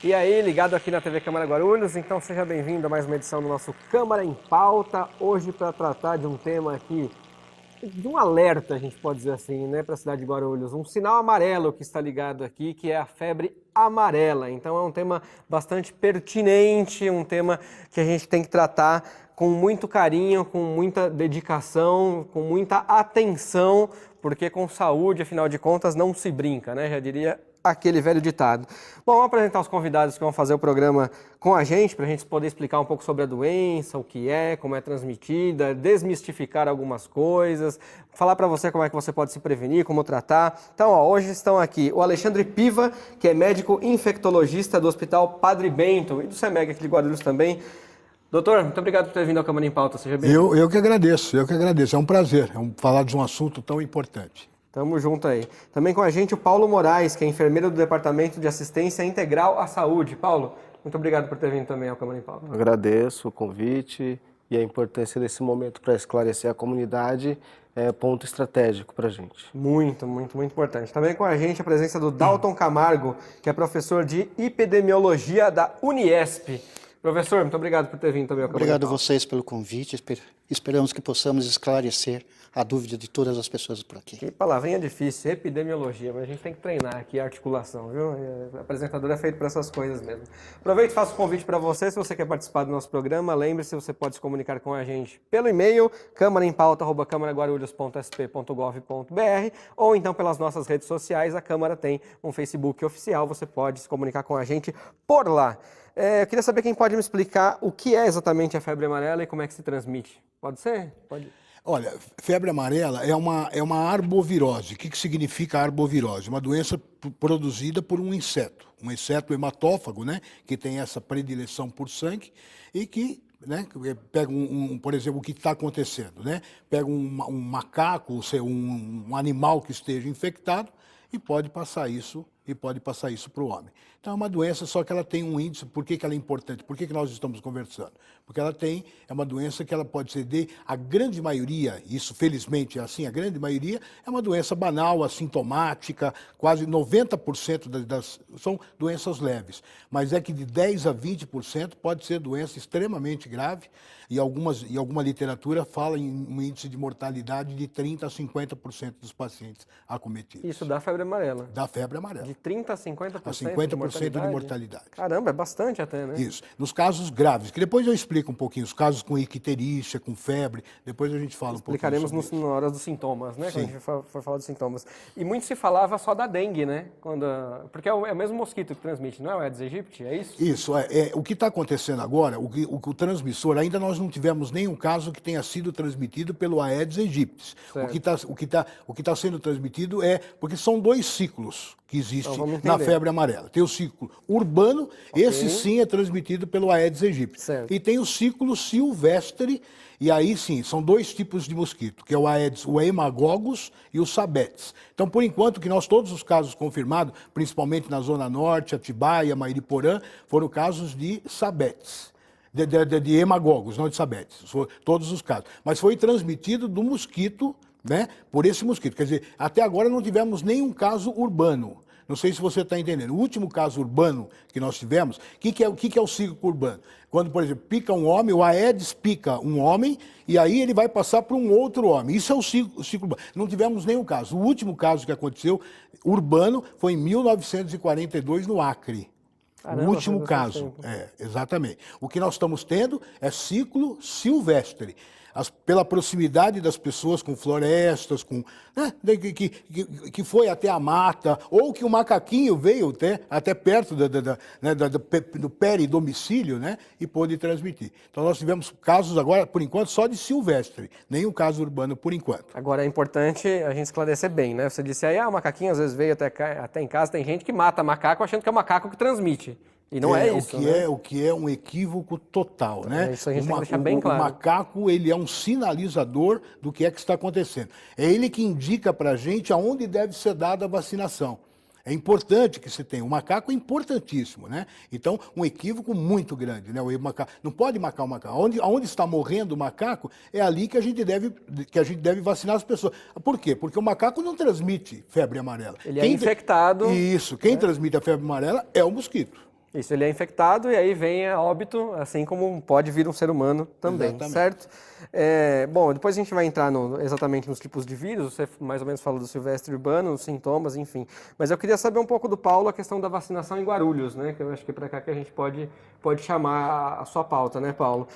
E aí, ligado aqui na TV Câmara Guarulhos, então seja bem-vindo a mais uma edição do nosso Câmara em Pauta. Hoje para tratar de um tema aqui, de um alerta, a gente pode dizer assim, né, para a cidade de Guarulhos. Um sinal amarelo que está ligado aqui, que é a febre amarela. Então é um tema bastante pertinente, um tema que a gente tem que tratar com muito carinho, com muita dedicação, com muita atenção, porque com saúde, afinal de contas, não se brinca, né? Já diria aquele velho ditado. Bom, vamos apresentar os convidados que vão fazer o programa com a gente, para a gente poder explicar um pouco sobre a doença, o que é, como é transmitida, desmistificar algumas coisas, falar para você como é que você pode se prevenir, como tratar. Então, hoje estão aqui o Alexandre Piva, que é médico infectologista do Hospital Padre Bento e do CEMEG aqui de Guarulhos também. Doutor, muito obrigado por ter vindo ao Câmara em Pauta, seja bem-vindo. Eu que agradeço, é um prazer, falar de um assunto tão importante. Tamo junto aí. Também com a gente o Paulo Moraes, que é enfermeiro do Departamento de Assistência Integral à Saúde. Paulo, muito obrigado por ter vindo também ao Câmara em Pauta. Agradeço o convite e a importância desse momento para esclarecer a comunidade é ponto estratégico para a gente. Muito importante. Também com a gente a presença do Dalton Camargo, que é professor de Epidemiologia da Uniesp. Professor, muito obrigado por ter vindo também ao Câmara em Pauta. Obrigado a vocês pelo convite. Esperamos que possamos esclarecer a dúvida de todas as pessoas por aqui. Que palavrinha difícil, epidemiologia, mas a gente tem que treinar aqui a articulação, viu? O apresentador é feito para essas coisas mesmo. Aproveito e faço o convite para você, se você quer participar do nosso programa, lembre-se, você pode se comunicar com a gente pelo e-mail, câmaraempauta@câmaraguarulhos.sp.gov.br ou então pelas nossas redes sociais, a Câmara tem um Facebook oficial, você pode se comunicar com a gente por lá. Eu queria saber quem pode me explicar o que é exatamente a febre amarela e como é que se transmite. Pode ser? Pode. Olha, febre amarela é uma arbovirose. O que significa arbovirose? Uma doença produzida por um inseto hematófago, né, que tem essa predileção por sangue e que, né, pega por exemplo, o que está acontecendo, né, pega um macaco, ou seja, um animal que esteja infectado e pode passar isso para o homem. Então é uma doença, só que ela tem um índice. Por que ela é importante? Por que nós estamos conversando? Porque é uma doença que ela pode ser a grande maioria, isso felizmente é assim, a grande maioria é uma doença banal, assintomática, quase 90% são doenças leves. Mas é que de 10 a 20% pode ser doença extremamente grave e alguma literatura fala em um índice de mortalidade de 30 a 50% dos pacientes acometidos. Isso dá febre amarela? Da febre amarela. De 30 a 50%? A 50% de mortalidade. Caramba, é bastante até, né? Isso. Nos casos graves, que depois eu explico um pouquinho, os casos com icterícia, com febre, depois a gente fala um pouquinho Explicaremos sobre isso. na hora dos sintomas, né? Sim. Quando a gente for falar dos sintomas. E muito se falava só da dengue, né? Porque é o mesmo mosquito que transmite, não é o Aedes aegypti? É isso? Isso. O que está acontecendo agora, o transmissor, ainda nós não tivemos nenhum caso que tenha sido transmitido pelo Aedes aegypti. O que tá sendo transmitido porque são dois ciclos que existem na febre amarela. Tem o ciclo urbano, esse sim é transmitido pelo Aedes aegypti. Certo. E tem o ciclo silvestre, e aí sim, são dois tipos de mosquito, que é o Aedes, o Haemococcus e o Sabetes. Então, por enquanto, que todos os casos confirmados, principalmente na Zona Norte, Atibaia, Mairiporã, foram casos de Sabetes. De Haemococcus, não de Sabetes, todos os casos. Mas foi transmitido do mosquito, né, por esse mosquito. Quer dizer, até agora não tivemos nenhum caso urbano. Não sei se você está entendendo. O último caso urbano que nós tivemos, o que é o ciclo urbano? Quando, por exemplo, pica um homem, o Aedes pica um homem, e aí ele vai passar para um outro homem. Isso é o ciclo urbano. Não tivemos nenhum caso. O último caso que aconteceu, urbano, foi em 1942, no Acre. Caramba, o último caso. Exatamente. O que nós estamos tendo é ciclo silvestre. Pela proximidade das pessoas com florestas, né, que foi até a mata, ou que o macaquinho veio até perto do peridomicílio, né, e pôde transmitir. Então nós tivemos casos agora, por enquanto, só de silvestre, nenhum caso urbano por enquanto. Agora é importante a gente esclarecer bem, né? Você disse aí, o macaquinho às vezes veio até em casa, tem gente que mata macaco achando que é o macaco que transmite. E não é isso, o que é um equívoco total, né? Isso a gente tem que deixar bem claro. O macaco, ele é um sinalizador do que é que está acontecendo. É ele que indica para a gente aonde deve ser dada a vacinação. É importante que você tenha. O macaco é importantíssimo, né? Então, um equívoco muito grande, né? O macaco, não pode matar o macaco. Onde está morrendo o macaco, é ali que a gente deve vacinar as pessoas. Por quê? Porque o macaco não transmite febre amarela. Ele é infectado. Isso. Quem transmite a febre amarela é o mosquito. Isso, ele é infectado e aí vem a óbito, assim como pode vir um ser humano também, Exatamente. certo? Bom, depois a gente vai entrar exatamente nos tipos de vírus, você mais ou menos falou do silvestre urbano, os sintomas, enfim. Mas eu queria saber um pouco do Paulo a questão da vacinação em Guarulhos, né? Que eu acho que é para cá que a gente pode chamar a sua pauta, né, Paulo?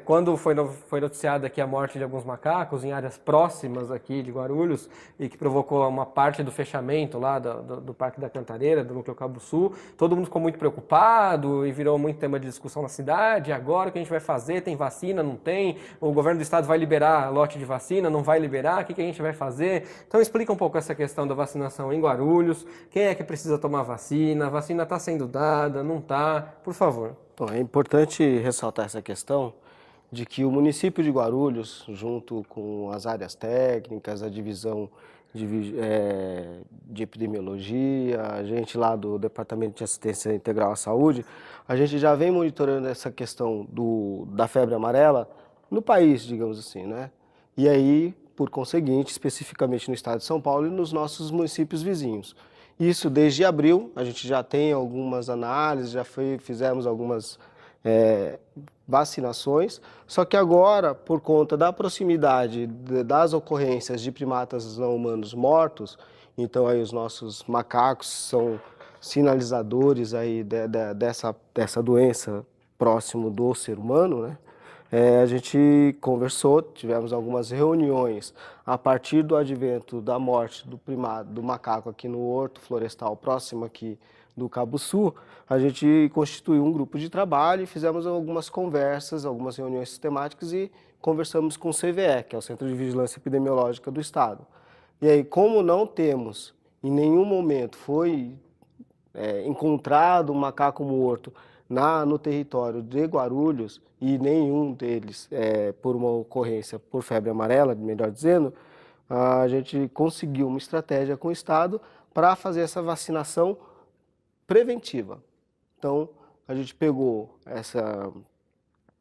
Quando foi noticiada aqui a morte de alguns macacos em áreas próximas aqui de Guarulhos e que provocou uma parte do fechamento lá do Parque da Cantareira, do Núcleo Cabo Sul, todo mundo ficou muito preocupado e virou muito tema de discussão na cidade. Agora o que a gente vai fazer? Tem vacina? Não tem? O governo do estado vai liberar lote de vacina? Não vai liberar? O que a gente vai fazer? Então explica um pouco essa questão da vacinação em Guarulhos. Quem é que precisa tomar vacina? A vacina está sendo dada? Não está? Por favor. Bom, é importante ressaltar essa questão de que o município de Guarulhos, junto com as áreas técnicas, a divisão de epidemiologia, a gente lá do Departamento de Assistência Integral à Saúde, a gente já vem monitorando essa questão da febre amarela no país, digamos assim, né? E aí, por conseguinte, especificamente no estado de São Paulo e nos nossos municípios vizinhos. Isso desde abril, a gente já tem algumas análises, fizemos algumas vacinações, só que agora, por conta da proximidade das ocorrências de primatas não humanos mortos, então aí os nossos macacos são sinalizadores aí dessa doença próximo do ser humano, né? A gente conversou, tivemos algumas reuniões a partir do advento da morte do macaco aqui no Horto Florestal, próximo aqui do Cabo Sul. A gente constituiu um grupo de trabalho e fizemos algumas conversas, algumas reuniões sistemáticas e conversamos com o CVE, que é o Centro de Vigilância Epidemiológica do Estado. E aí, como não temos, em nenhum momento foi encontrado um macaco morto no território de Guarulhos, e nenhum deles por uma ocorrência por febre amarela, melhor dizendo, a gente conseguiu uma estratégia com o Estado para fazer essa vacinação preventiva. Então, a gente pegou essa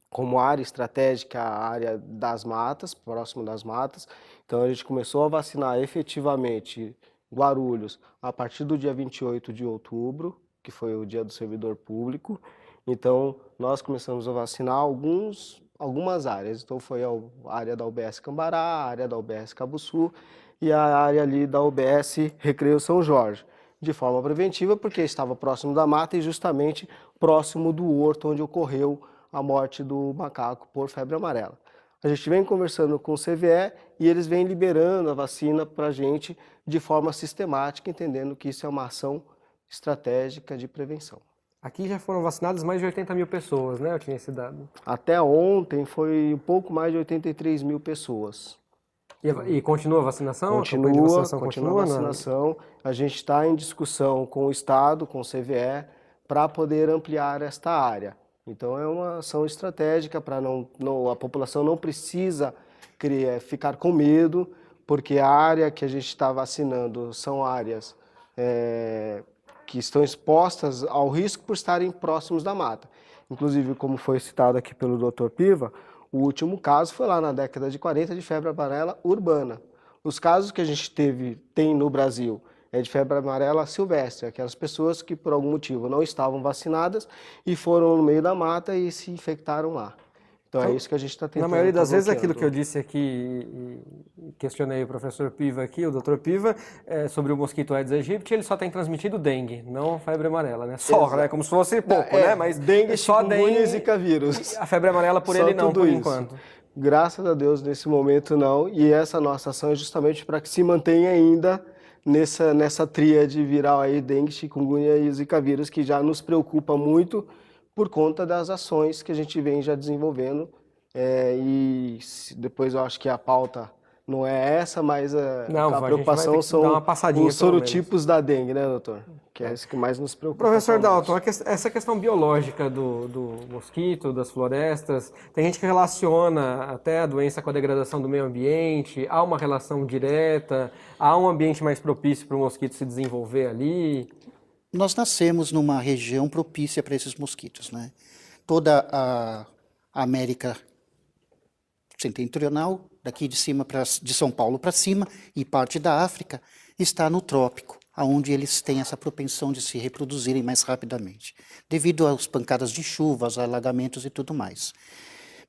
como área estratégica a área das matas, próximo das matas. Então, a gente começou a vacinar efetivamente Guarulhos a partir do dia 28 de outubro, que foi o dia do servidor público. Então, nós começamos a vacinar algumas áreas. Então, foi a área da UBS Cambará, a área da UBS Cabo Sul e a área ali da UBS Recreio São Jorge, de forma preventiva, porque estava próximo da mata e justamente próximo do horto onde ocorreu a morte do macaco por febre amarela. A gente vem conversando com o CVE e eles vêm liberando a vacina para a gente de forma sistemática, entendendo que isso é uma ação estratégica de prevenção. Aqui já foram vacinadas mais de 80 mil pessoas, né? Eu tinha esse dado. Até ontem foi um pouco mais de 83 mil pessoas. E continua a vacinação? Continua a vacinação. A gente está em discussão com o Estado, com o CVE, para poder ampliar esta área. Então é uma ação estratégica para a população não precisa ficar com medo, porque a área que a gente está vacinando são áreas que estão expostas ao risco por estarem próximos da mata. Inclusive, como foi citado aqui pelo Dr. Piva, o último caso foi lá na década de 40 de febre amarela urbana. Os casos que a gente tem no Brasil é de febre amarela silvestre, aquelas pessoas que por algum motivo não estavam vacinadas e foram no meio da mata e se infectaram lá. Então é isso que a gente está tentando. Na maioria das vezes, aquilo que eu disse aqui e questionei o professor Piva aqui, o Dr. Piva, sobre o mosquito Aedes aegypti, ele só tem transmitido dengue, não febre amarela, né? Só, né? Como se fosse pouco, né? Mas dengue, só dengue e zika vírus. A febre amarela por ele não, por enquanto. Graças a Deus, nesse momento não. E essa nossa ação é justamente para que se mantenha ainda nessa tríade viral aí, dengue, chikungunya e zika vírus, que já nos preocupa muito por conta das ações que a gente vem já desenvolvendo. E depois eu acho que a pauta não é essa, mas a preocupação são os sorotipos da dengue, né, doutor? Que é isso que mais nos preocupa. Professor Dalton, essa questão biológica do mosquito, das florestas, tem gente que relaciona até a doença com a degradação do meio ambiente, há uma relação direta, há um ambiente mais propício para o mosquito se desenvolver ali? Nós nascemos numa região propícia para esses mosquitos, né? Toda a América setentrional, daqui de cima de São Paulo para cima, e parte da África, está no trópico. onde eles têm essa propensão de se reproduzirem mais rapidamente, devido às pancadas de chuva, aos alagamentos e tudo mais.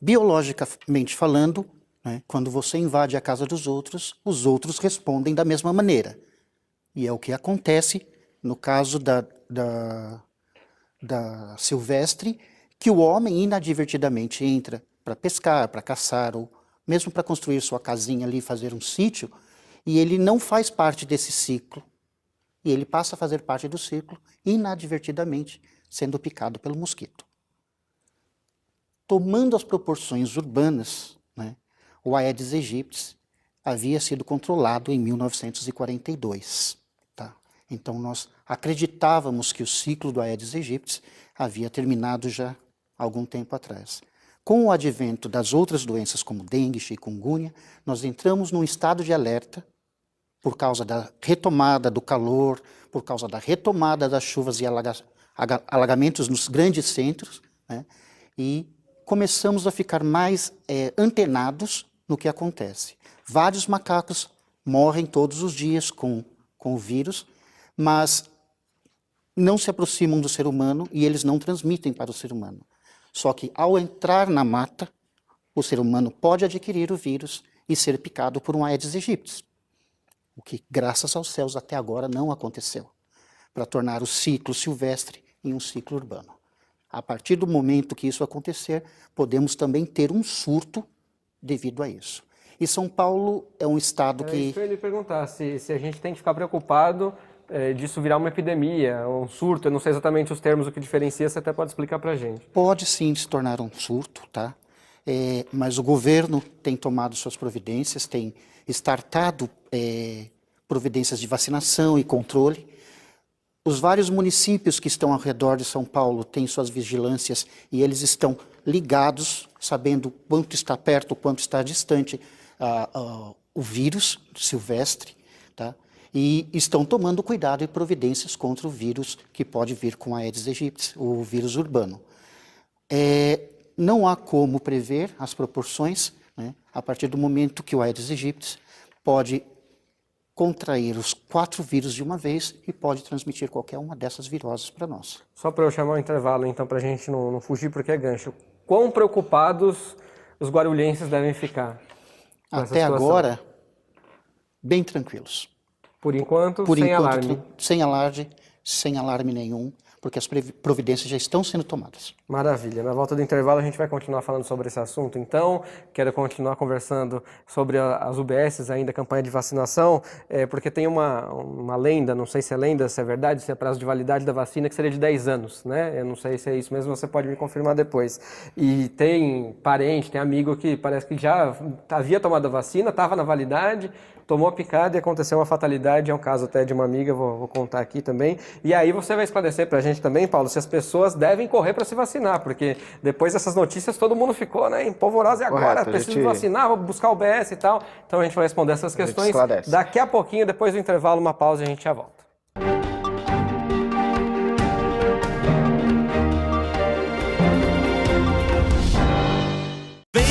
Biologicamente falando, né, quando você invade a casa dos outros, os outros respondem da mesma maneira. E é o que acontece no caso da silvestre, que o homem inadvertidamente entra para pescar, para caçar, ou mesmo para construir sua casinha ali, fazer um sítio, e ele não faz parte desse ciclo. E ele passa a fazer parte do ciclo, inadvertidamente, sendo picado pelo mosquito. Tomando as proporções urbanas, né, o Aedes aegypti havia sido controlado em 1942. Tá? Então, nós acreditávamos que o ciclo do Aedes aegypti havia terminado já há algum tempo atrás. Com o advento das outras doenças, como dengue, chikungunya, nós entramos num estado de alerta, por causa da retomada do calor, por causa da retomada das chuvas e alagamentos nos grandes centros, né? E começamos a ficar mais antenados no que acontece. Vários macacos morrem todos os dias com o vírus, mas não se aproximam do ser humano e eles não transmitem para o ser humano. Só que ao entrar na mata, o ser humano pode adquirir o vírus e ser picado por um Aedes aegypti. O que, graças aos céus, até agora não aconteceu, para tornar o ciclo silvestre em um ciclo urbano. A partir do momento que isso acontecer, podemos também ter um surto devido a isso. E São Paulo é um estado que... Isso que eu ia lhe perguntar, se a gente tem que ficar preocupado disso virar uma epidemia, um surto, eu não sei exatamente os termos, o que diferencia, você até pode explicar para a gente. Pode sim se tornar um surto, tá? Mas o governo tem tomado suas providências, tem startado providências de vacinação e controle. Os vários municípios que estão ao redor de São Paulo têm suas vigilâncias e eles estão ligados, sabendo quanto está perto, quanto está distante o vírus silvestre, tá? E estão tomando cuidado e providências contra o vírus que pode vir com a Aedes aegypti, o vírus urbano. Não há como prever as proporções, né, a partir do momento que o Aedes aegypti pode contrair os 4 vírus de uma vez e pode transmitir qualquer uma dessas viroses para nós. Só para eu chamar o intervalo, então, para a gente não fugir, porque é gancho. Quão preocupados os guarulhenses devem ficar? Até agora, bem tranquilos. Por enquanto, sem alarme. Sem alarme nenhum, porque as providências já estão sendo tomadas. Maravilha. Na volta do intervalo a gente vai continuar falando sobre esse assunto. Então, quero continuar conversando sobre as UBSs ainda, a campanha de vacinação, porque tem uma lenda, não sei se é lenda, se é verdade, se é prazo de validade da vacina, que seria de 10 anos, né? Eu não sei se é isso mesmo, você pode me confirmar depois. E tem parente, tem amigo que parece que já havia tomado a vacina, estava na validade, tomou a picada e aconteceu uma fatalidade, é um caso até de uma amiga, vou contar aqui também. E aí você vai esclarecer pra gente também, Paulo, se as pessoas devem correr para se vacinar, porque depois dessas notícias todo mundo ficou, né, empolvoroso, e agora? Preciso vacinar, vou buscar o UBS e tal. Então a gente vai responder essas questões daqui a pouquinho, depois do intervalo, uma pausa e a gente já volta. Vem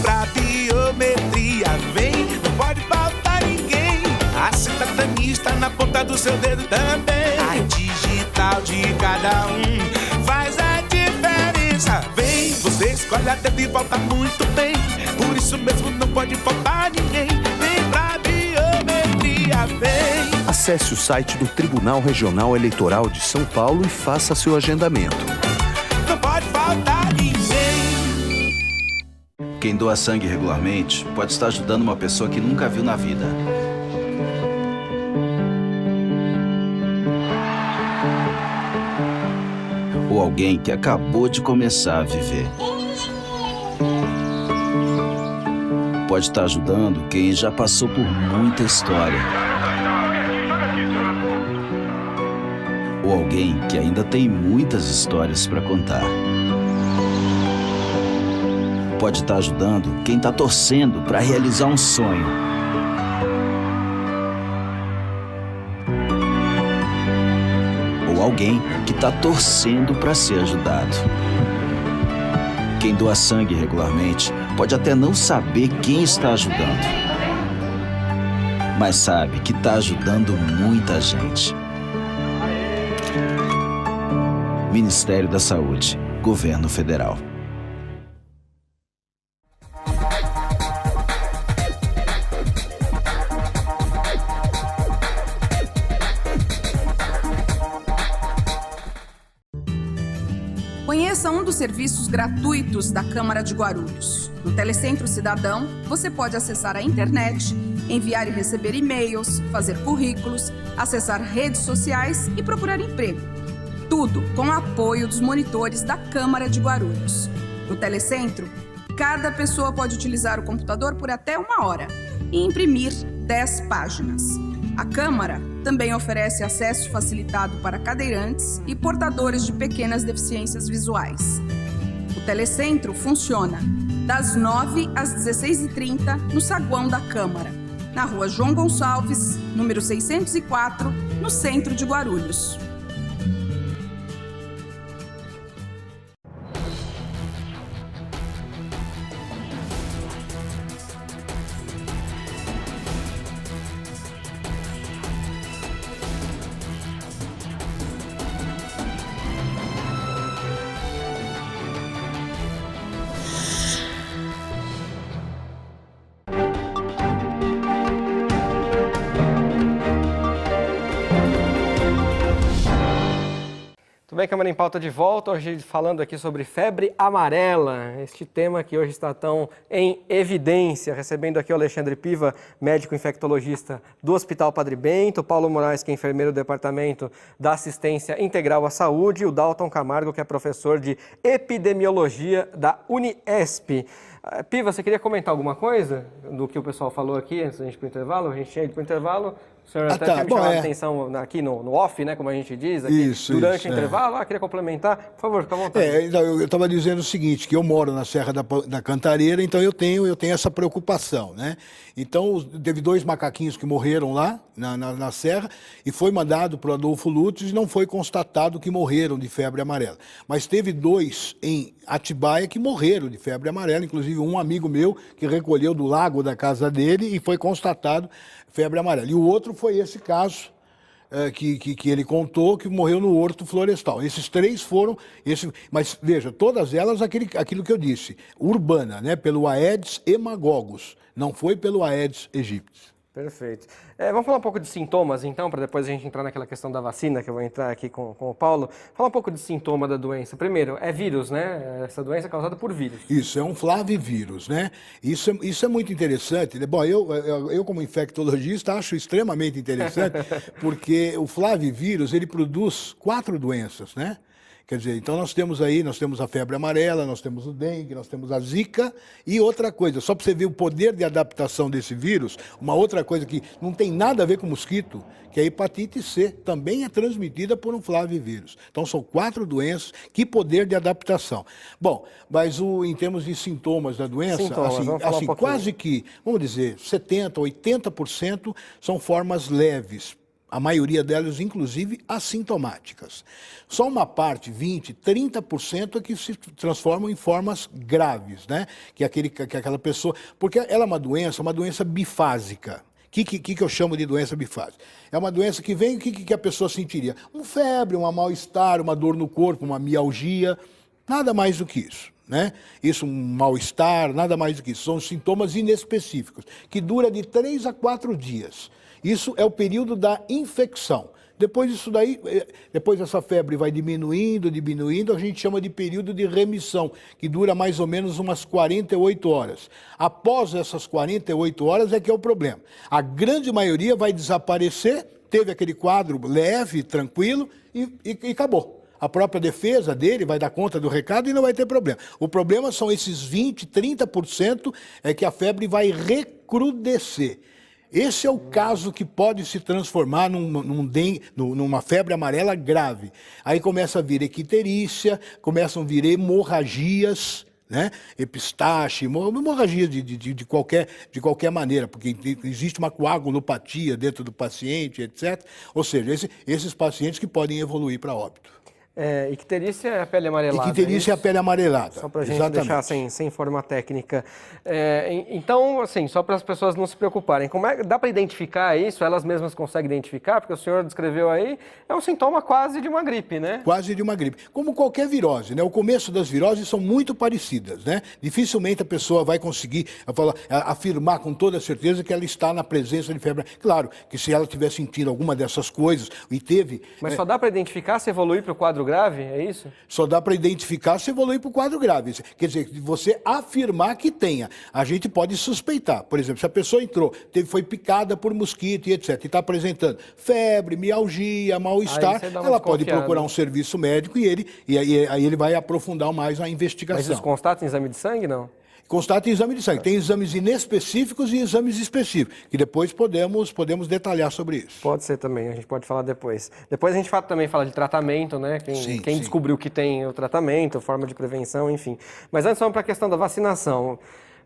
pra biometria, vem, não pode faltar ninguém. A cidadania está na ponta do seu dedo também. A digital de cada um faz a diferença. Vem, você escolhe até de volta muito bem. Por isso mesmo não pode faltar ninguém. Vem pra biometria, vem. Acesse o site do Tribunal Regional Eleitoral de São Paulo e faça seu agendamento. Não pode faltar ninguém. Quem doa sangue regularmente pode estar ajudando uma pessoa que nunca viu na vida. Ou alguém que acabou de começar a viver. Pode estar ajudando quem já passou por muita história. Ou alguém que ainda tem muitas histórias para contar. Pode estar ajudando quem está torcendo para realizar um sonho. Ou alguém que está torcendo para ser ajudado. Quem doa sangue regularmente pode até não saber quem está ajudando. mas sabe que está ajudando muita gente. Ministério da Saúde, Governo Federal. Conheça um dos serviços gratuitos da Câmara de Guarulhos. No Telecentro Cidadão, você pode acessar a internet, enviar e receber e-mails, fazer currículos, acessar redes sociais e procurar emprego. Tudo com o apoio dos monitores da Câmara de Guarulhos. No Telecentro, cada pessoa pode utilizar o computador por até 1 hora e imprimir 10 páginas. A Câmara também oferece acesso facilitado para cadeirantes e portadores de pequenas deficiências visuais. O Telecentro funciona das 9 às 16h30 no saguão da Câmara, na Rua João Gonçalves, número 604, no centro de Guarulhos. Tudo bem, Câmara em Pauta de volta, hoje falando aqui sobre febre amarela, este tema que hoje está tão em evidência, recebendo aqui o Alexandre Piva, médico infectologista do Hospital Padre Bento, Paulo Moraes, que é enfermeiro do Departamento da Assistência Integral à Saúde, e o Dalton Camargo, que é professor de Epidemiologia da Uniesp. Piva, você queria comentar alguma coisa do que o pessoal falou aqui antes da gente ir para o intervalo? A gente tinha ido para o intervalo. O senhor até tinha me chamado a atenção aqui no off, né, como a gente diz, aqui, durante o intervalo. Queria complementar. Por favor, fica à vontade. Então, eu estava dizendo o seguinte, que eu moro na Serra da Cantareira, então eu tenho essa preocupação, né? Então, teve 2 macaquinhos que morreram lá, na Serra, e foi mandado para o Adolfo Lutz e não foi constatado que morreram de febre amarela. Mas teve 2 em Atibaia que morreram de febre amarela, inclusive um amigo meu que recolheu do lago da casa dele e foi constatado febre amarela. E o outro foi esse caso que ele contou, que morreu no Horto Florestal. Esses 3 foram, mas veja, todas elas aquilo que eu disse, urbana, né, pelo Aedes hemagogos, não foi pelo Aedes aegypti. Perfeito. Vamos falar um pouco de sintomas, então, para depois a gente entrar naquela questão da vacina, que eu vou entrar aqui com o Paulo. Falar um pouco de sintoma da doença. Primeiro, é vírus, né? Essa doença é causada por vírus. Isso, é um flavivírus, né? Isso é muito interessante. Bom, eu como infectologista acho extremamente interessante, porque o flavivírus, ele produz 4 doenças, né? Quer dizer, então nós temos a febre amarela, nós temos o dengue, nós temos a zika e outra coisa, só para você ver o poder de adaptação desse vírus, uma outra coisa que não tem nada a ver com mosquito, que é a hepatite C, também é transmitida por um flavivírus. Então são 4 doenças, que poder de adaptação. Bom, mas em termos de sintomas da doença, quase que, vamos dizer, 70%, 80% são formas leves. A maioria delas, inclusive, assintomáticas. Só uma parte, 20%, 30% é que se transformam em formas graves, né? Que aquela pessoa... Porque ela é uma doença bifásica. O que eu chamo de doença bifásica? É uma doença que vem, o que a pessoa sentiria? Uma febre, um mal-estar, uma dor no corpo, uma mialgia, nada mais do que isso. Né? Isso, um mal-estar, nada mais do que isso. São sintomas inespecíficos, que dura de 3 a 4 dias. Isso é o período da infecção. Depois disso daí, depois essa febre vai diminuindo, a gente chama de período de remissão, que dura mais ou menos umas 48 horas. Após essas 48 horas é que é o problema. A grande maioria vai desaparecer, teve aquele quadro leve, tranquilo e acabou. A própria defesa dele vai dar conta do recado e não vai ter problema. O problema são esses 20%, 30% é que a febre vai recrudescer. Esse é o caso que pode se transformar numa febre amarela grave. Aí começa a vir icterícia, começam a vir hemorragias, né? Epistaxe, hemorragia de qualquer maneira, porque existe uma coagulopatia dentro do paciente, etc. Ou seja, esses pacientes que podem evoluir para óbito. Icterícia é a pele amarelada. Icterícia é a pele amarelada. Só para a gente deixar sem forma técnica. Então, assim, só para as pessoas não se preocuparem, dá para identificar isso? Elas mesmas conseguem identificar? Porque o senhor descreveu aí, é um sintoma quase de uma gripe, né? Quase de uma gripe. Como qualquer virose, né? O começo das viroses são muito parecidas, né? Dificilmente a pessoa vai conseguir afirmar com toda certeza que ela está na presença de febre. Claro que se ela estiver sentindo alguma dessas coisas e teve... Mas só dá para identificar se evoluir para o quadro grave, é isso? Só dá para identificar se evoluir para o quadro grave. Quer dizer, você afirmar que tenha. A gente pode suspeitar. Por exemplo, se a pessoa entrou, foi picada por mosquito e etc. E está apresentando febre, mialgia, mal-estar, ela pode procurar um serviço médico e aí ele vai aprofundar mais a investigação. Mas isso constata em exame de sangue, não? Constata em exame de sangue. Tem exames inespecíficos e exames específicos, que depois podemos detalhar sobre isso. Pode ser também, a gente pode falar depois. Depois a gente também fala de tratamento, né? Quem descobriu que tem o tratamento, forma de prevenção, enfim. Mas antes vamos para a questão da vacinação.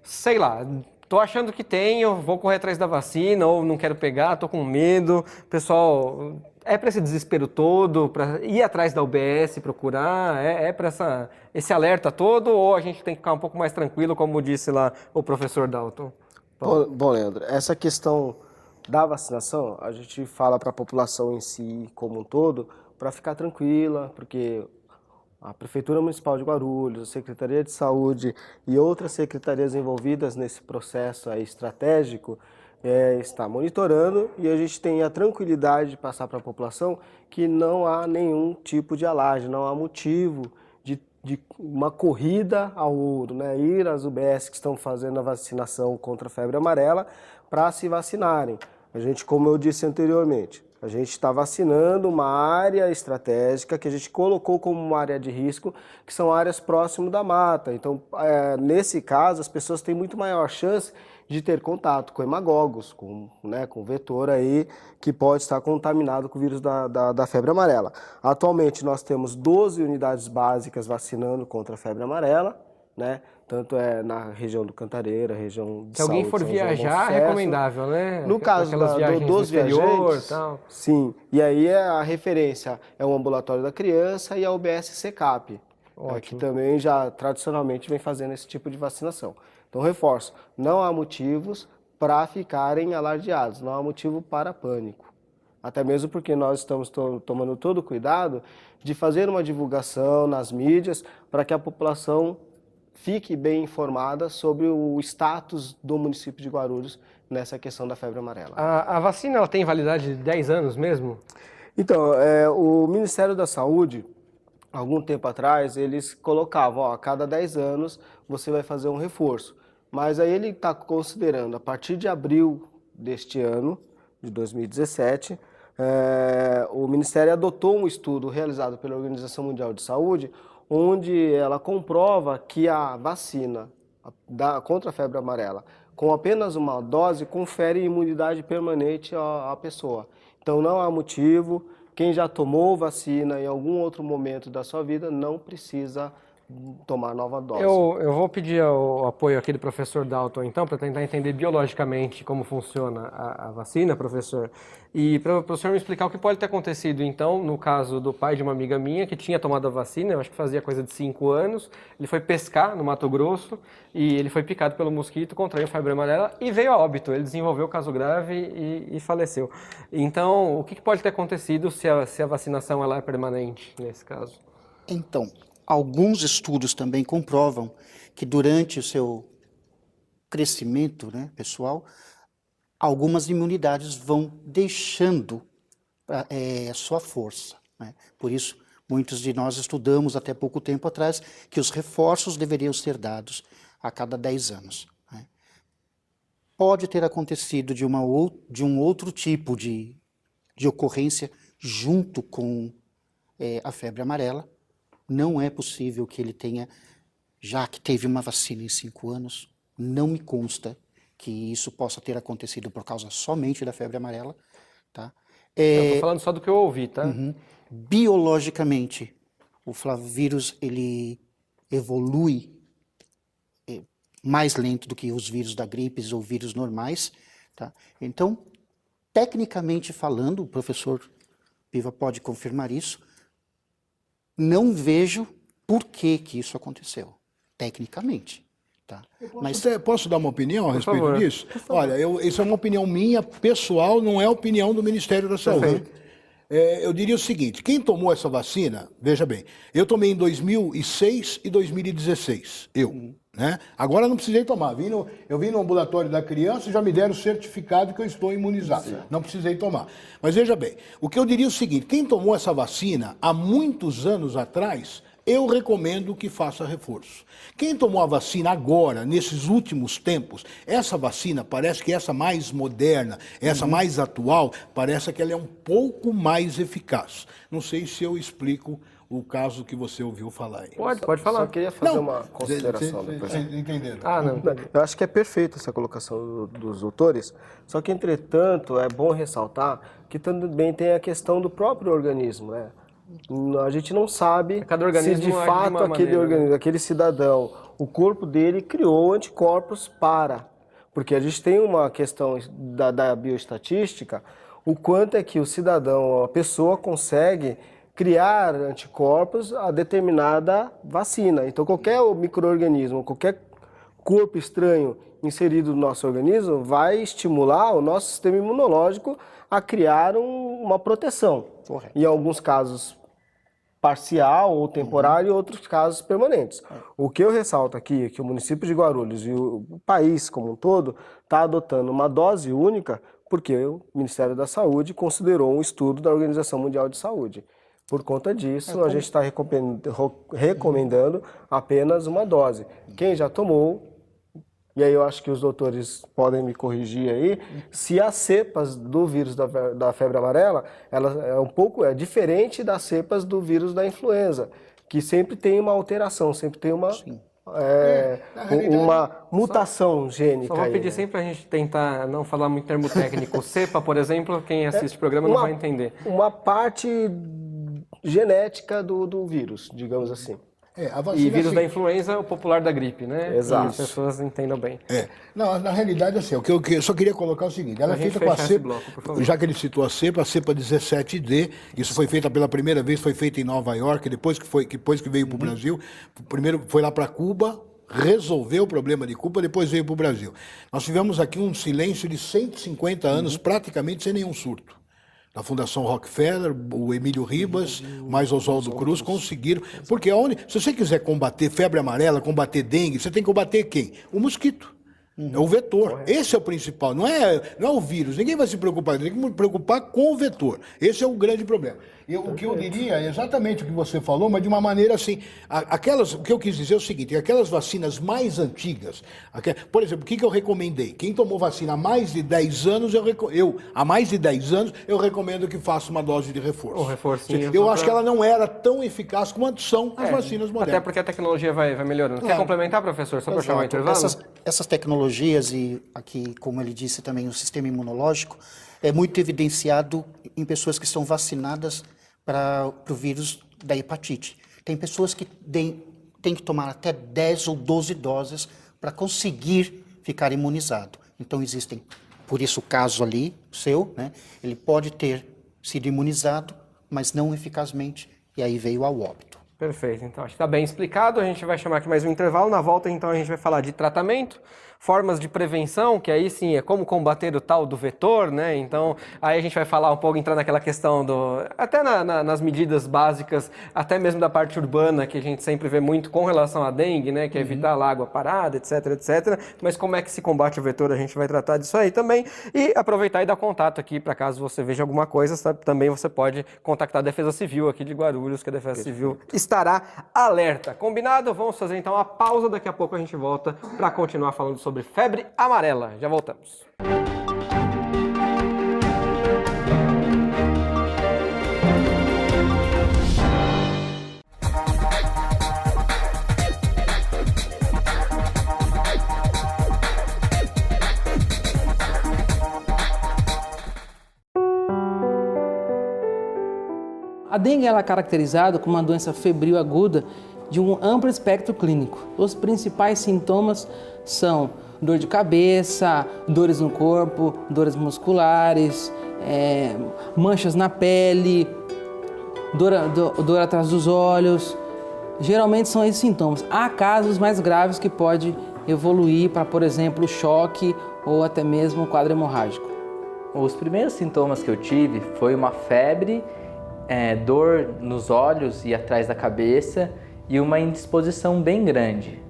Sei lá, tô achando que tenho, vou correr atrás da vacina, ou não quero pegar, tô com medo. Pessoal, é para esse desespero todo, para ir atrás da UBS, procurar, para esse alerta todo, ou a gente tem que ficar um pouco mais tranquilo, como disse lá o professor Dalton? Bom, Leandro, essa questão da vacinação, a gente fala para a população em si como um todo, para ficar tranquila, porque a Prefeitura Municipal de Guarulhos, a Secretaria de Saúde e outras secretarias envolvidas nesse processo aí estratégico está monitorando, e a gente tem a tranquilidade de passar para a população que não há nenhum tipo de alarde, não há motivo de uma corrida ao ouro, né? Ir às UBS que estão fazendo a vacinação contra a febre amarela para se vacinarem. A gente, como eu disse anteriormente, a gente está vacinando uma área estratégica que a gente colocou como uma área de risco, que são áreas próximas da mata. Então, nesse caso, as pessoas têm muito maior chance de ter contato com hemagogos, com vetor aí que pode estar contaminado com o vírus da febre amarela. Atualmente, nós temos 12 unidades básicas vacinando contra a febre amarela, né? Tanto na região do Cantareira, região de Se alguém for viajar, é recomendável, né? No caso dos viajantes, tal. Sim. E aí a referência é o ambulatório da criança e a UBS Secap, que também já tradicionalmente vem fazendo esse tipo de vacinação. Então, reforço, não há motivos para ficarem alardeados, não há motivo para pânico. Até mesmo porque nós estamos tomando todo o cuidado de fazer uma divulgação nas mídias para que a população fique bem informada sobre o status do município de Guarulhos nessa questão da febre amarela. A vacina ela tem validade de 10 anos mesmo? Então, o Ministério da Saúde, algum tempo atrás, eles colocavam, a cada 10 anos você vai fazer um reforço. Mas aí ele está considerando, a partir de abril deste ano, de 2017, o Ministério adotou um estudo realizado pela Organização Mundial de Saúde, onde ela comprova que a vacina contra a febre amarela, com apenas uma dose, confere imunidade permanente à pessoa. Então não há motivo, quem já tomou vacina em algum outro momento da sua vida não precisa tomar nova dose. Eu vou pedir o apoio aqui do professor Dalton, então, para tentar entender biologicamente como funciona a vacina, professor. E para o senhor me explicar o que pode ter acontecido, então, no caso do pai de uma amiga minha que tinha tomado a vacina, eu acho que fazia coisa de 5 anos, ele foi pescar no Mato Grosso e ele foi picado pelo mosquito, contraiu febre amarela e veio a óbito. Ele desenvolveu caso grave e faleceu. Então, o que pode ter acontecido se a vacinação ela é permanente nesse caso? Então, alguns estudos também comprovam que durante o seu crescimento, né, pessoal, algumas imunidades vão deixando sua força, né? Por isso, muitos de nós estudamos até pouco tempo atrás que os reforços deveriam ser dados a cada 10 anos. Né? Pode ter acontecido de um outro tipo de ocorrência junto com a febre amarela. Não é possível que ele tenha, já que teve uma vacina em 5 anos, não me consta que isso possa ter acontecido por causa somente da febre amarela. Tá? Eu estou falando só do que eu ouvi, tá? Biologicamente, o flavírus ele evolui mais lento do que os vírus da gripe ou vírus normais. Tá? Então, tecnicamente falando, o professor Piva pode confirmar isso, não vejo por que isso aconteceu, tecnicamente. Tá? Posso dar uma opinião a respeito favor. disso? Olha, isso é uma opinião minha, pessoal, não é opinião do Ministério da Saúde. Eu diria o seguinte, quem tomou essa vacina, veja bem, eu tomei em 2006 e 2016, né? Agora não precisei tomar, eu vim no ambulatório da criança e já me deram o certificado que eu estou imunizado, não precisei tomar. Mas veja bem, o que eu diria é o seguinte, quem tomou essa vacina há muitos anos atrás, eu recomendo que faça reforço. Quem tomou a vacina agora, nesses últimos tempos, essa vacina parece que essa mais moderna, essa mais atual, parece que ela é um pouco mais eficaz. Não sei se eu explico o caso que você ouviu falar aí. Pode falar. Só queria fazer uma consideração depois. Entenderam? Não. Eu acho que é perfeita essa colocação dos doutores, só que, entretanto, é bom ressaltar que também tem a questão do próprio organismo, né? A gente não sabe Cada organismo se de age de fato uma aquele maneira, organismo, aquele cidadão, o corpo dele criou anticorpos para. Porque a gente tem uma questão da bioestatística, o quanto é que o cidadão, a pessoa consegue criar anticorpos a determinada vacina. Então qualquer micro-organismo, qualquer corpo estranho inserido no nosso organismo vai estimular o nosso sistema imunológico a criar uma proteção. Correto. Em alguns casos parcial ou temporário, e outros casos permanentes. O que eu ressalto aqui é que o município de Guarulhos e o país como um todo está adotando uma dose única porque o Ministério da Saúde considerou um estudo da Organização Mundial de Saúde. Por conta disso, a gente está recomendando apenas uma dose. Quem já tomou, e aí eu acho que os doutores podem me corrigir aí, se as cepas do vírus da febre amarela, ela é diferente das cepas do vírus da influenza, que sempre tem uma alteração, sempre tem uma mutação gênica. Só vou pedir sempre pra gente tentar não falar muito termo técnico. Cepa, por exemplo, quem assiste o programa não vai entender. Uma parte genética do vírus, digamos assim. A vacina, E vírus assim, da influenza é o popular da gripe, né? Exato. E as pessoas entendam bem. Não, na realidade, assim, o que eu só queria colocar é o seguinte, ela é Pra gente feita com a fechar esse cepa, bloco, por favor. já que ele citou a cepa 17D, isso foi feita pela primeira vez, foi feita em Nova York, depois que veio para o Brasil, primeiro foi lá para Cuba, resolveu o problema de Cuba, depois veio para o Brasil. Nós tivemos aqui um silêncio de 150 anos, praticamente sem nenhum surto. Da Fundação Rockefeller, o Emílio Ribas, mais Oswaldo Cruz conseguiram. Porque se você quiser combater febre amarela, combater dengue, você tem que combater quem? O mosquito. É o vetor. Esse é o principal. Não é o vírus. Ninguém vai se preocupar. Tem que se preocupar com o vetor. Esse é o grande problema. O que eu diria é exatamente o que você falou, mas de uma maneira assim. O que eu quis dizer é o seguinte: aquelas vacinas mais antigas, por exemplo, o que eu recomendei? Quem tomou vacina há mais de 10 anos, há mais de 10 anos, eu recomendo que faça uma dose de reforço. Um reforcinho. Eu acho que ela não era tão eficaz quanto são as vacinas modernas. Até porque a tecnologia vai melhorando. Quer complementar, professor? Só para chamar o intervalo? Essas tecnologias e aqui, como ele disse também, o sistema imunológico é muito evidenciado em pessoas que são vacinadas para o vírus da hepatite. Tem pessoas que têm que tomar até 10 ou 12 doses para conseguir ficar imunizado. Então existem, por isso o caso ali, seu, né? Ele pode ter sido imunizado, mas não eficazmente, e aí veio ao óbito. Perfeito, então acho que está bem explicado. A gente vai chamar aqui mais um intervalo. Na volta, então, a gente vai falar de tratamento, formas de prevenção, que aí sim é como combater o tal do vetor, né? Então, aí a gente vai falar um pouco, entrar naquela questão até nas medidas básicas, até mesmo da parte urbana, que a gente sempre vê muito com relação à dengue, né? Que é evitar a água parada, etc, etc. Mas como é que se combate o vetor, a gente vai tratar disso aí também. E aproveitar e dar contato aqui, para caso você veja alguma coisa, sabe? Também você pode contactar a Defesa Civil aqui de Guarulhos, que a Defesa Civil estará alerta. Combinado? Vamos fazer então uma pausa, daqui a pouco a gente volta para continuar falando sobre febre amarela. Já voltamos. A dengue ela é caracterizada como uma doença febril aguda de um amplo espectro clínico. Os principais sintomas são dor de cabeça, dores no corpo, dores musculares, manchas na pele, dor atrás dos olhos. Geralmente são esses sintomas. Há casos mais graves que pode evoluir para, por exemplo, choque ou até mesmo quadro hemorrágico. Os primeiros sintomas que eu tive foi uma febre, dor nos olhos e atrás da cabeça e uma indisposição bem grande.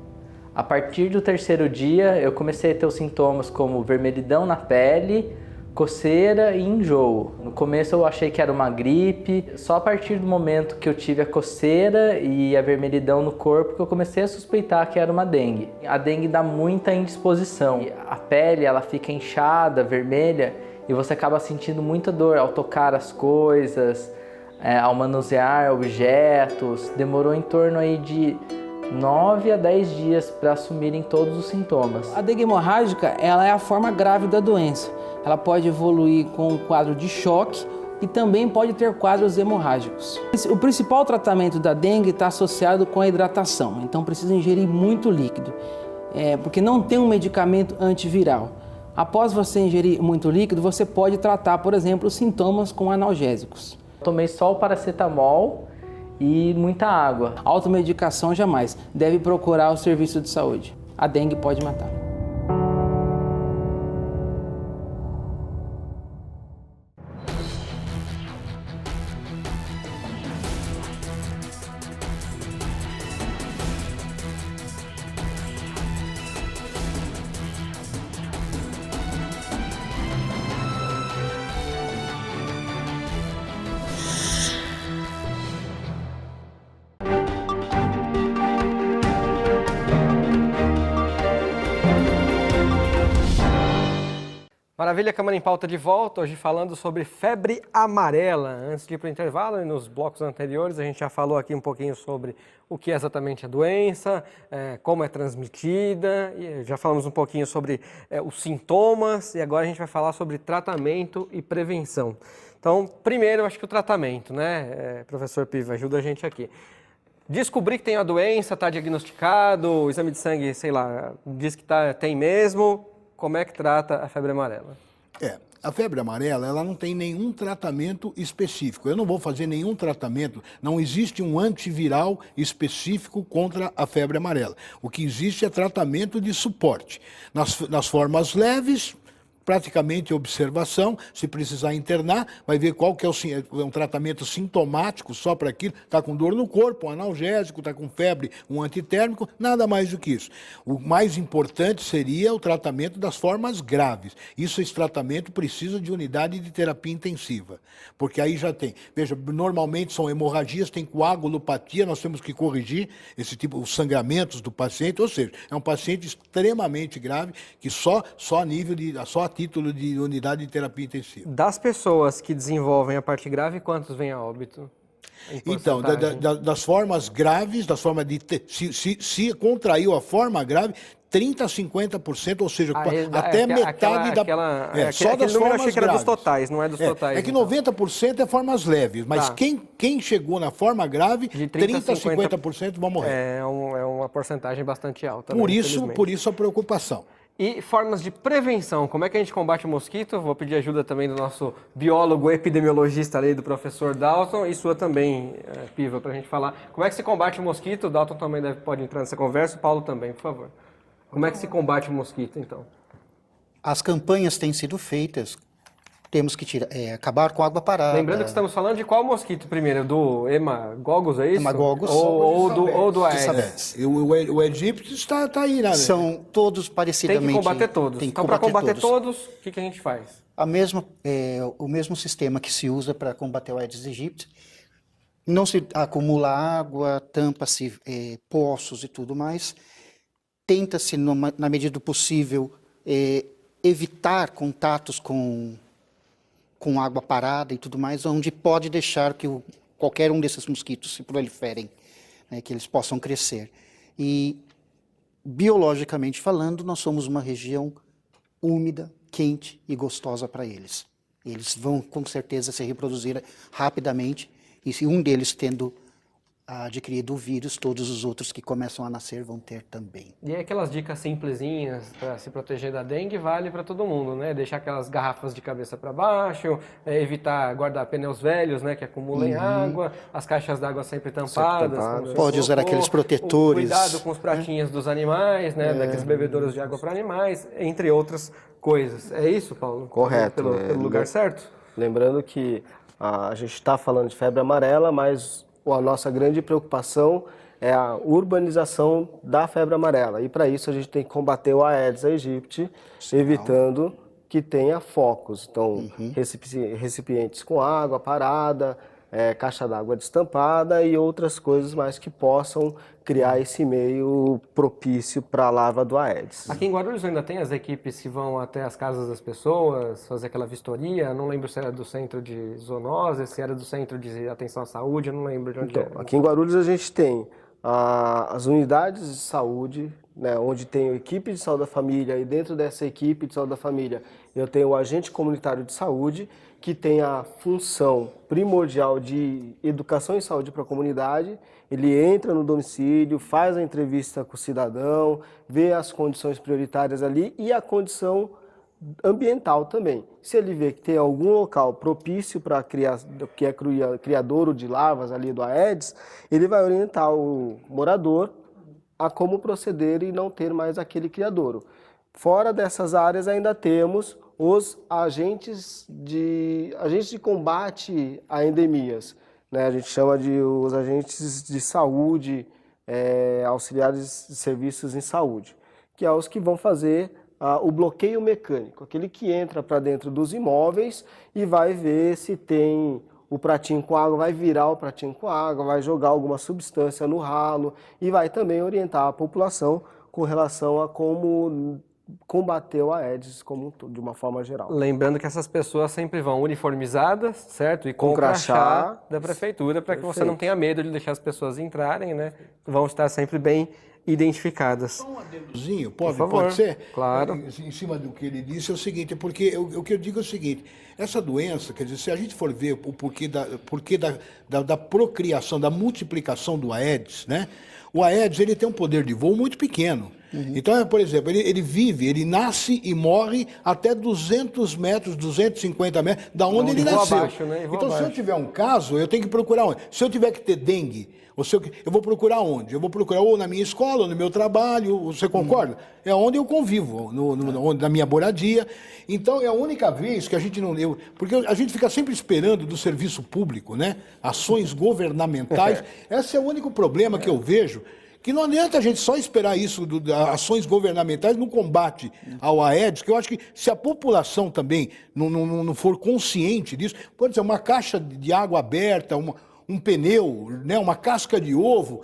A partir do terceiro dia eu comecei a ter os sintomas como vermelhidão na pele, coceira e enjoo. No começo eu achei que era uma gripe, só a partir do momento que eu tive a coceira e a vermelhidão no corpo que eu comecei a suspeitar que era uma dengue. A dengue dá muita indisposição, a pele ela fica inchada, vermelha e você acaba sentindo muita dor ao tocar as coisas, ao manusear objetos. Demorou em torno aí de 9 a 10 dias para assumirem todos os sintomas. A dengue hemorrágica ela é a forma grave da doença. Ela pode evoluir com um quadro de choque e também pode ter quadros hemorrágicos. O principal tratamento da dengue está associado com a hidratação, então precisa ingerir muito líquido, porque não tem um medicamento antiviral. Após você ingerir muito líquido, você pode tratar, por exemplo, os sintomas com analgésicos. Tomei só o paracetamol e muita água. Automedicação jamais. Deve procurar o serviço de saúde. A dengue pode matar. Maravilha, Câmara em Pauta de volta, hoje falando sobre febre amarela. Antes de ir para o intervalo, e nos blocos anteriores, a gente já falou aqui um pouquinho sobre o que é exatamente a doença, como é transmitida, e já falamos um pouquinho sobre os sintomas, e agora a gente vai falar sobre tratamento e prevenção. Então, primeiro, eu acho que o tratamento, né, professor Piva, ajuda a gente aqui. Descobrir que tem a doença, está diagnosticado, o exame de sangue, sei lá, diz que tem mesmo. Como é que trata a febre amarela? A febre amarela, ela não tem nenhum tratamento específico. Eu não vou fazer nenhum tratamento, não existe um antiviral específico contra a febre amarela. O que existe é tratamento de suporte. Nas formas leves, praticamente observação, se precisar internar, vai ver qual que é um tratamento sintomático só para aquilo, está com dor no corpo, um analgésico, está com febre, um antitérmico, nada mais do que isso. O mais importante seria o tratamento das formas graves. Esse tratamento precisa de unidade de terapia intensiva, porque aí já tem, veja, normalmente são hemorragias, tem coagulopatia, nós temos que corrigir esse tipo, os sangramentos do paciente, ou seja, é um paciente extremamente grave, que só a título de unidade de terapia intensiva. Das pessoas que desenvolvem a parte grave, quantos vêm a óbito? Então, das formas graves, se contraiu a forma grave, 30% a 50%, ou seja, até metade só das formas graves. Eu achei que era dos totais, não é dos totais. É que 90% é formas leves, mas quem chegou na forma grave, de 30% a 50% vão morrer. É uma porcentagem bastante alta. Por isso a preocupação. E formas de prevenção, como é que a gente combate o mosquito? Vou pedir ajuda também do nosso biólogo epidemiologista ali, do professor Dalton, e sua também, Piva, para a gente falar. Como é que se combate o mosquito? O Dalton também pode entrar nessa conversa, o Paulo também, por favor. Como é que se combate o mosquito, então? As campanhas têm sido feitas, temos que acabar com a água parada. Lembrando que estamos falando de qual mosquito primeiro? Do Hemagogus, é isso? Hemagogus. Ou do Aedes? O egípcio está aí, né? São todos parecidamente... Tem que combater todos. Então, para combater todos, o que a gente faz? O mesmo sistema que se usa para combater o Aedes aegypti. Não se acumula água, tampa-se poços e tudo mais. Tenta-se, na medida do possível, evitar contatos com água parada e tudo mais, onde pode deixar que qualquer um desses mosquitos se proliferem, né, que eles possam crescer. E, biologicamente falando, nós somos uma região úmida, quente e gostosa para eles. Eles vão, com certeza, se reproduzir rapidamente, e se um deles tendo adquirido o vírus, todos os outros que começam a nascer vão ter também. E aí aquelas dicas simplesinhas para se proteger da dengue vale para todo mundo, né? Deixar aquelas garrafas de cabeça para baixo, evitar guardar pneus velhos, né, que acumulem água, as caixas d'água sempre tampadas. como você Pode usar colocou, aqueles protetores. Cuidado com os pratinhos dos animais, né, daqueles bebedouros de água para animais, entre outras coisas. É isso, Paulo? Correto. Pelo lugar certo? Lembrando que a gente está falando de febre amarela, mas a nossa grande preocupação é a urbanização da febre amarela. E para isso a gente tem que combater o Aedes aegypti, evitando que tenha focos. Então, recipientes com água parada, caixa d'água destampada e outras coisas mais que possam criar esse meio propício para a larva do Aedes. Aqui em Guarulhos ainda tem as equipes que vão até as casas das pessoas, fazer aquela vistoria. Não lembro se era do centro de zoonose, se era do centro de atenção à saúde, eu não lembro de onde era. Aqui em Guarulhos a gente tem as unidades de saúde, né, onde tem a equipe de saúde da família, e dentro dessa equipe de saúde da família eu tenho o agente comunitário de saúde, que tem a função primordial de educação e saúde para a comunidade. Ele entra no domicílio, faz a entrevista com o cidadão, vê as condições prioritárias ali e a condição ambiental também. Se ele vê que tem algum local propício para criar, que é criadouro de larvas ali do Aedes, ele vai orientar o morador a como proceder e não ter mais aquele criadouro. Fora dessas áreas ainda temos os agentes de combate a endemias, né? A gente chama de os agentes de saúde, auxiliares de serviços em saúde, que é os que vão fazer o bloqueio mecânico, aquele que entra para dentro dos imóveis e vai ver se tem o pratinho com água, vai virar o pratinho com água, vai jogar alguma substância no ralo e vai também orientar a população com relação a como combater o Aedes de uma forma geral. Lembrando que essas pessoas sempre vão uniformizadas, certo? E com o crachá da prefeitura, para que você não tenha medo de deixar as pessoas entrarem, né? Vão estar sempre bem identificadas. Um adendozinho, pode ser? Claro. Em cima do que ele disse é o seguinte, porque o que eu digo é o seguinte, essa doença, quer dizer, se a gente for ver o porquê da procriação, da multiplicação do Aedes, né? O Aedes, ele tem um poder de voo muito pequeno. Então, por exemplo, ele nasce e morre até 200 metros, 250 metros, da onde ele nasceu. Abaixo, né? Então, se eu tiver um caso, eu tenho que procurar onde? Se eu tiver que ter dengue, eu vou procurar onde? Eu vou procurar ou na minha escola, ou no meu trabalho, você concorda? É onde eu convivo, na minha moradia. Então, é a única vez que a gente não... porque a gente fica sempre esperando do serviço público, né? Ações governamentais. Esse é o único problema que eu vejo, que não adianta a gente só esperar isso, ações governamentais no combate ao Aedes, que eu acho que se a população também não for consciente disso, pode ser uma caixa de água aberta, um pneu, né, uma casca de ovo.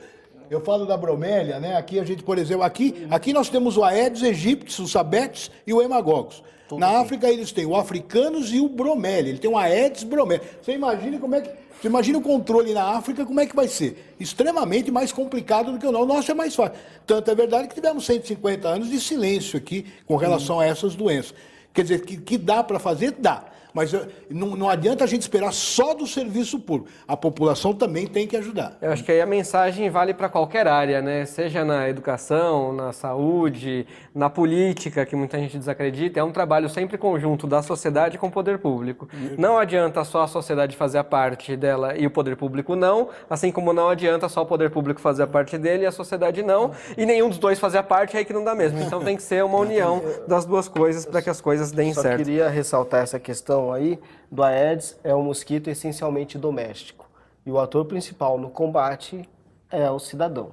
Eu falo da bromélia, né? Aqui a gente, por exemplo, aqui nós temos o Aedes aegypti, o sabetes e o hemagogos. Na África eles têm o africanos e o bromélia. Ele tem o Aedes bromélia. Você imagina Você imagina o controle na África, como é que vai ser? Extremamente mais complicado do que o nosso. O nosso é mais fácil. Tanto é verdade que tivemos 150 anos de silêncio aqui com relação a essas doenças. Quer dizer, que dá para fazer? Dá. Mas não adianta a gente esperar só do serviço público. A população também tem que ajudar. Eu acho que aí a mensagem vale para qualquer área, né? Seja na educação, na saúde, na política, que muita gente desacredita. É um trabalho sempre conjunto da sociedade com o poder público. Não adianta só a sociedade fazer a parte dela e o poder público não, assim como não adianta só o poder público fazer a parte dele e a sociedade não, e nenhum dos dois fazer a parte, aí que não dá mesmo. Então tem que ser uma união das duas coisas para que as coisas deem certo. Só queria ressaltar essa questão aí do Aedes. É um mosquito essencialmente doméstico e o ator principal no combate é o cidadão.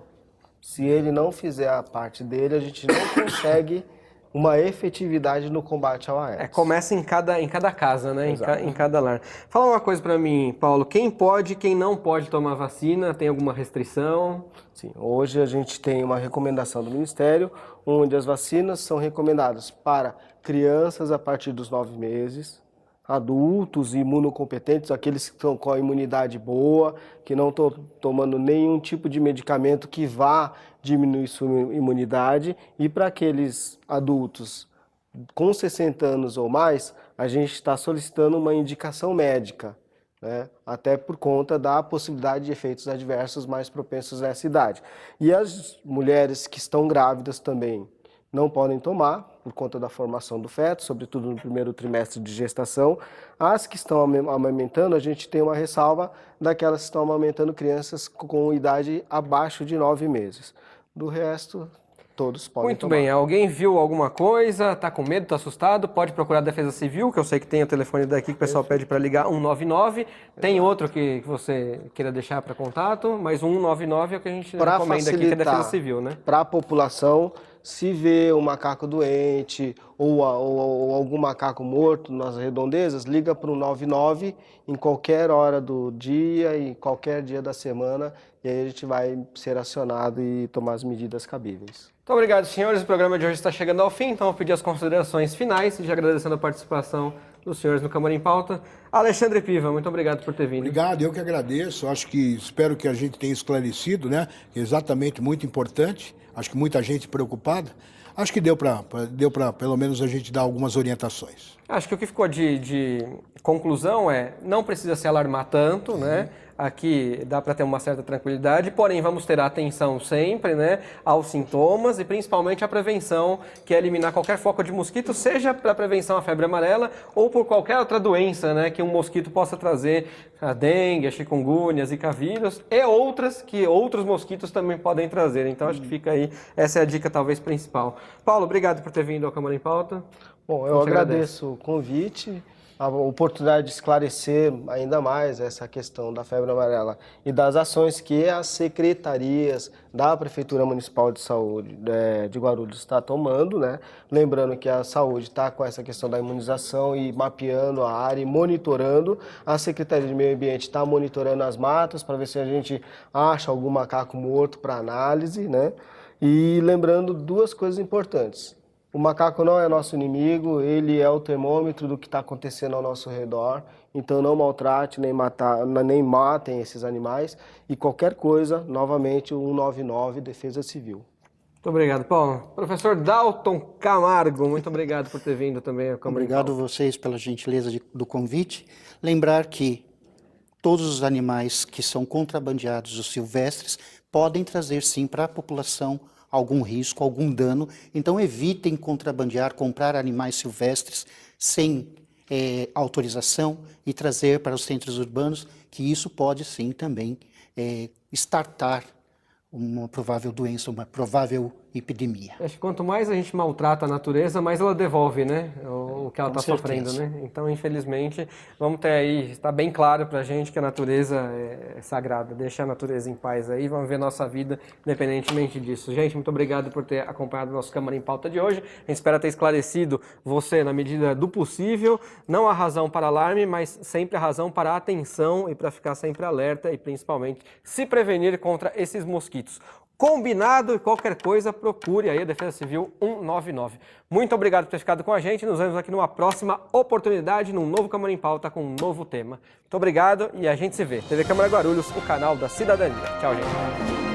Se ele não fizer a parte dele, a gente não consegue uma efetividade no combate ao Aedes. Começa em cada casa, né? Em cada lar. Fala uma coisa para mim, Paulo. Quem pode, quem não pode tomar vacina? Tem alguma restrição? Sim, hoje a gente tem uma recomendação do Ministério, onde as vacinas são recomendadas para crianças a partir dos 9 meses, adultos imunocompetentes, aqueles que estão com a imunidade boa, que não estão tomando nenhum tipo de medicamento que vá diminuir sua imunidade, e para aqueles adultos com 60 anos ou mais, a gente está solicitando uma indicação médica. né? Até por conta da possibilidade de efeitos adversos mais propensos nessa idade. E as mulheres que estão grávidas também não podem tomar, por conta da formação do feto, sobretudo no primeiro trimestre de gestação. As que estão amamentando, a gente tem uma ressalva daquelas que estão amamentando crianças com idade abaixo de 9 meses. Do resto, todos podem Muito tomar. bem, alguém viu alguma coisa, está com medo, está assustado, pode procurar a Defesa Civil, que eu sei que tem o telefone daqui que o pessoal pede para ligar, 199. Tem outro que você queira deixar para contato, mas o 199 é o que a gente recomenda aqui, que é a Defesa Civil, né? Para a população, se vê um macaco doente ou algum macaco morto nas redondezas, liga para o 199 em qualquer hora do dia e qualquer dia da semana, e aí a gente vai ser acionado e tomar as medidas cabíveis. Muito obrigado, senhores. O programa de hoje está chegando ao fim, então eu vou pedir as considerações finais, já agradecendo a participação dos senhores no Câmara em Pauta. Alexandre Piva, muito obrigado por ter vindo. Obrigado, eu que agradeço. Espero que a gente tenha esclarecido, né? Exatamente, muito importante. Acho que muita gente preocupada. Acho que deu para pelo menos a gente dar algumas orientações. Acho que o que ficou de conclusão é, não precisa se alarmar tanto, né? Aqui dá para ter uma certa tranquilidade, porém vamos ter atenção sempre, né, aos sintomas e principalmente à prevenção, que é eliminar qualquer foco de mosquito, seja para prevenção à febre amarela ou por qualquer outra doença, né, que um mosquito possa trazer, a dengue, a chikungunya, zika vírus e outras que outros mosquitos também podem trazer. Então acho que fica aí, essa é a dica talvez principal. Paulo, obrigado por ter vindo ao Câmara em Pauta. Bom, eu agradeço o convite, a oportunidade de esclarecer ainda mais essa questão da febre amarela e das ações que as secretarias da Prefeitura Municipal de Saúde de Guarulhos está tomando, né? Lembrando que a saúde está com essa questão da imunização e mapeando a área e monitorando. A Secretaria de Meio Ambiente está monitorando as matas para ver se a gente acha algum macaco morto para análise, né? E lembrando duas coisas importantes. O macaco não é nosso inimigo, ele é o termômetro do que está acontecendo ao nosso redor, então não maltrate, nem matem esses animais. E qualquer coisa, novamente, o 199, Defesa Civil. Muito obrigado, Paulo. Professor Dalton Camargo, muito obrigado por ter vindo também ao Câmara em Pauta. Obrigado a vocês pela gentileza do convite. Lembrar que todos os animais que são contrabandeados, os silvestres, podem trazer sim para a população algum risco, algum dano. Então evitem contrabandear, comprar animais silvestres sem autorização e trazer para os centros urbanos, que isso pode sim também startar uma provável doença, uma provável epidemia. Acho que quanto mais a gente maltrata a natureza, mais ela devolve, né? O que ela está sofrendo, né? Então, infelizmente, vamos ter aí, está bem claro para a gente que a natureza é sagrada. Deixa a natureza em paz aí, vamos ver nossa vida independentemente disso. Gente, muito obrigado por ter acompanhado o nosso Câmara em Pauta de hoje. A gente espera ter esclarecido você na medida do possível. Não a razão para alarme, mas sempre a razão para atenção e para ficar sempre alerta e principalmente se prevenir contra esses mosquitos. Combinado, e qualquer coisa, procure aí a Defesa Civil 199. Muito obrigado por ter ficado com a gente. Nos vemos aqui numa próxima oportunidade, num novo Câmara em Pauta com um novo tema. Muito obrigado e a gente se vê. TV Câmara Guarulhos, o canal da cidadania. Tchau, gente.